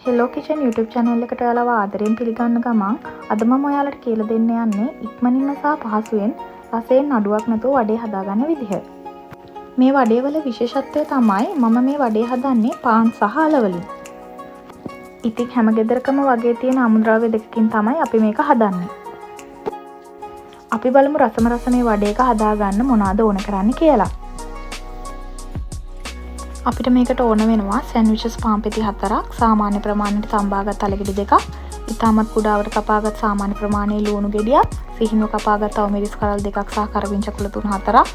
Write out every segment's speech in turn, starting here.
Hello kitchen YouTube channel එකට ඔයාලව ආදරයෙන් පිළිගන්න ගමන් අද මම ඔයාලට කියලා දෙන්න යන්නේ ඉක්මනින්ම සහ පහසුවෙන් රසයෙන් නඩුවක් නැතුව වඩේ හදාගන්න විදිහ. මේ වඩේ වල විශේෂත්වය තමයි මම මේ වඩේ හදන්නේ පාන් සහ අල වලින්. ඉතින් හැම ගෙදරකම වගේ තියෙන අමුද්‍රව්‍ය දෙකකින් තමයි අපි මේක හදන්නේ. අපි බලමු රස මේ වඩේක හදාගන්න මොනවද ඕන කරන්නේ කියලා. අපිට මේකට ඕන වෙනවා සෑන්ඩ්විචස් පාන් පෙති 4ක්, සාමාන්‍ය ප්‍රමාණයට තම්බාගත් අලගෙඩි 2ක්, ඉතාමත් කුඩාවට කපාගත් සාමාන්‍ය ප්‍රමාණයේ ලුණු ගෙඩියක්, සිහිනව කපාගත් අවමිරිස් කරල් 2ක් සහ කරවින් චකුල 3-4ක්,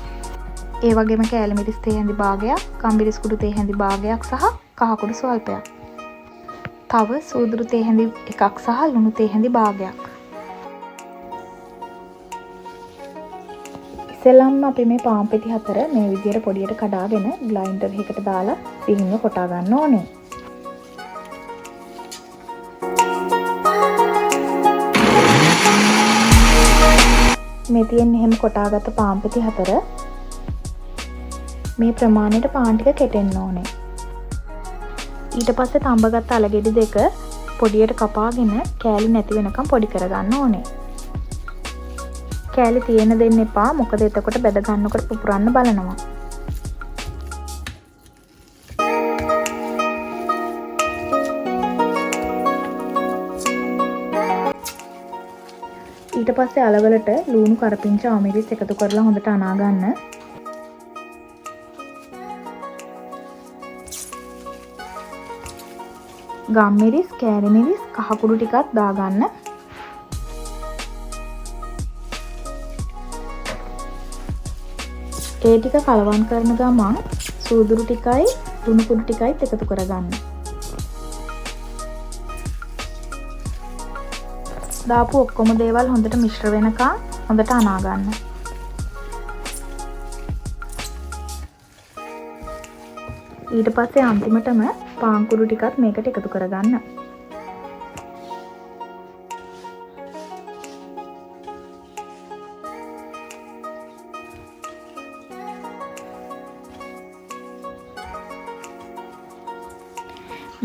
ඒ වගේම කෑලි මිරිස් තේ හැඳි භාගයක්, ගම්මිරිස් කුඩු තේ හැඳි භාගයක් සහ කහ කුඩු ස්වල්පයක්. තව සූදුරු තේ හැඳි 1ක් සහ ලුණු තේ හැඳි භාගයක්. ඉතින් අපි මේ පාන් පෙති 4 මේ විදියට පොඩියට කඩාගෙන ග්ලයින්ඩර් එකකට දාලා සිහින්ව කොටා ගන්න ඕනේ. මේ තියෙන්නේ එහෙම කොටාගත්ත පාන් පෙති 4 මේ ප්‍රමාණයට පාන් ටික කෙටෙන්න ඕනේ. ඊට පස්සේ තඹගත්ත අලගෙඩි 2 පොඩියට කපාගෙන කෑලි නැති වෙනකම් පොඩි කරගන්න ඕනේ. කෑලි තියෙන දෙන්න එපා, මොකද එතකොට බෙද ගන්නකොට පුපුරන්න බලනවා. ඊට පස්සේ අලවලට ලුණු කරපිංචා අමිරිස් එකතු කරලා හොඳට අනා ගන්න. ගම්මිරිස්, කෑලි මිරිස්, කහ කුඩු ටිකක් දාගන්න. ඒ ටික කලවම් කරන ගමන් සූදුරු ටිකයි ලුණු කුඩු ටිකයි එකතු කරගන්න. දාපු ඔක්කොම දේවල් හොඳට මිශ්‍ර වෙනකන් හොඳට අනා ගන්න. ඊට පස්සේ අන්තිමටම පාන් කුඩු ටිකත් මේකට එකතු කරගන්න.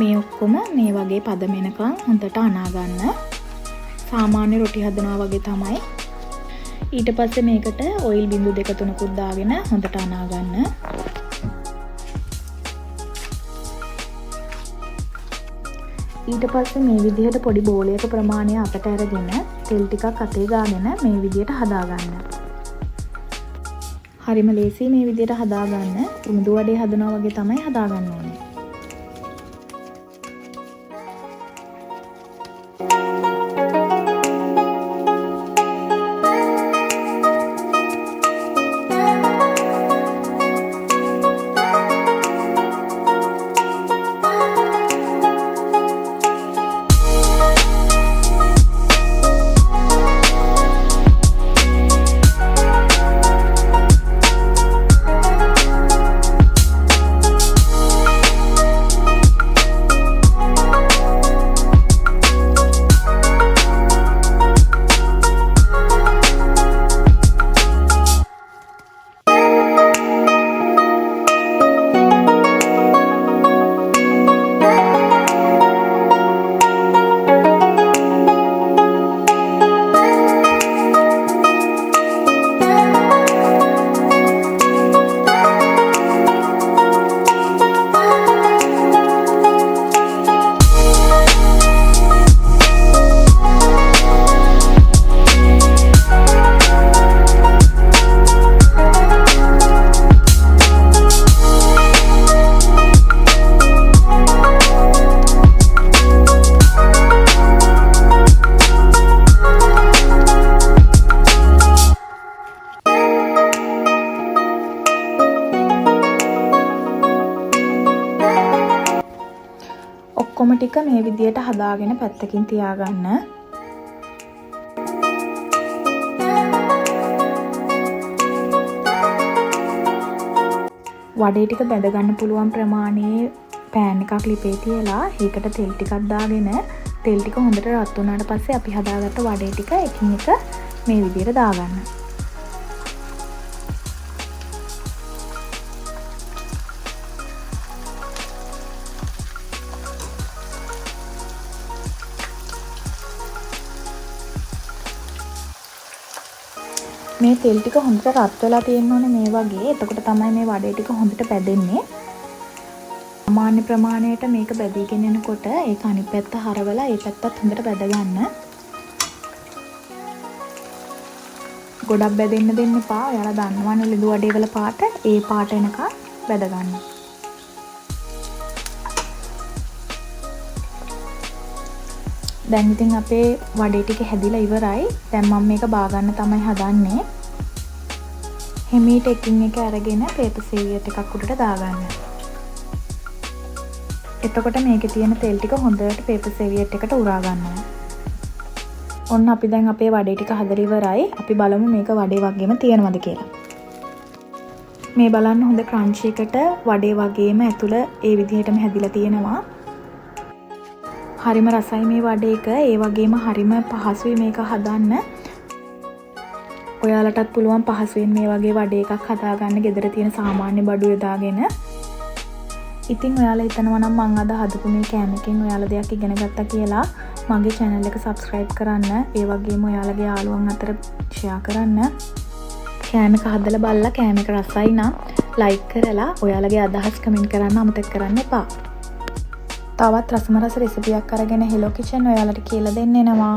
මේ ඔක්කොම මේ වගේ පදම වෙනකන් හොඳට අනා ගන්න. සාමාන්‍ය රොටි හදනවා වගේ තමයි. ඊට පස්සේ මේකට ඔයිල් බිඳු 2-3කුත් දාගෙන හොඳට අනා ගන්න. ඊට පස්සේ මේ විදිහට පොඩි බෝලයක ප්‍රමාණය අතට අරගෙන තෙල් ටිකක් අතේ ගාගෙන මේ විදිහට හදා ගන්න. හරිම ලේසි මේ විදිහට හදා ගන්න. උණුදු වඩේ හදනවා වගේ තමයි හදා ගන්න ඕනේ. ඔක්කොම ටික මේ විදියට හදාගෙන පැත්තකින් තියාගන්න. වඩේ ටික බැද ගන්න පුළුවන් ප්‍රමාණයේ පෑන් එකක් ලිපේ තියලා ඒකට තෙල් ටිකක් දාගෙන තෙල් ටික හොඳට රත් වුණාට පස්සේ අපි හදාගත්ත වඩේ ටික එකින් එක මේ විදියට දාගන්න. මේ තෙල් ටික හොඳට රත් වෙලා තියෙන්න ඕනේ මේ වගේ. එතකොට තමයි මේ වඩේ ටික හොඳට බැදෙන්නේ. සාමාන්‍ය ප්‍රමාණයට මේක බැදීගෙන යනකොට ඒක අනිත් පැත්ත හරවලා ඒ පැත්තත් හොඳට බැද ගන්න. ගොඩක් බැදෙන්න දෙන්න එපා. ඔයාලා දන්නවනේ ලිදු වඩේ වල පාට. ඒ පාට එනකන් බැද ගන්න. දැන් ඉතින් අපේ වඩේ ටික හැදිලා ඉවරයි. දැන් මම මේක බා ගන්න තමයි හදන්නේ. හිමීට එකින් එක අරගෙන පේපර් සේවියර් එකක් උඩට දාගන්න. එතකොට මේකේ තියෙන තෙල් ටික හොඳට පේපර් සේවියර් එකට උරා ගන්නවා. ඔන්න අපි දැන් අපේ වඩේ ටික හදලා ඉවරයි. අපි බලමු මේක වඩේ වගේම තියෙනවද කියලා. මේ බලන්න හොඳ ක්‍රන්චි එකට වඩේ වගේම ඇතුළ ඒ විදිහටම හැදිලා තියෙනවා. හරිම රසයි මේ වඩේ එක. ඒ වගේම හරිම පහසුයි මේක හදන්න. ඔයාලටත් පුළුවන් පහසුවෙන් මේ වගේ වඩේ එකක් හදාගන්න ගෙදර තියෙන සාමාන්‍ය බඩු යොදාගෙන. ඉතින් ඔයාලා හිතනවා නම් මම අද හදපු මේ කෑම එකෙන් ඔයාලා දෙයක් ඉගෙන ගත්තා කියලා මගේ channel එක subscribe කරන්න. ඒ වගේම ඔයාලගේ යාළුවන් අතර share කරන්න. කෑම එක හදලා බලලා කෑම එක රසයි නම් like කරලා ඔයාලගේ අදහස් comment කරන්න අමතක කරන්න එපා. තවත් රසම රස රෙසිපියක් අරගෙන Hello Kitchen ඔයාලට කියලා දෙන්න එනවා.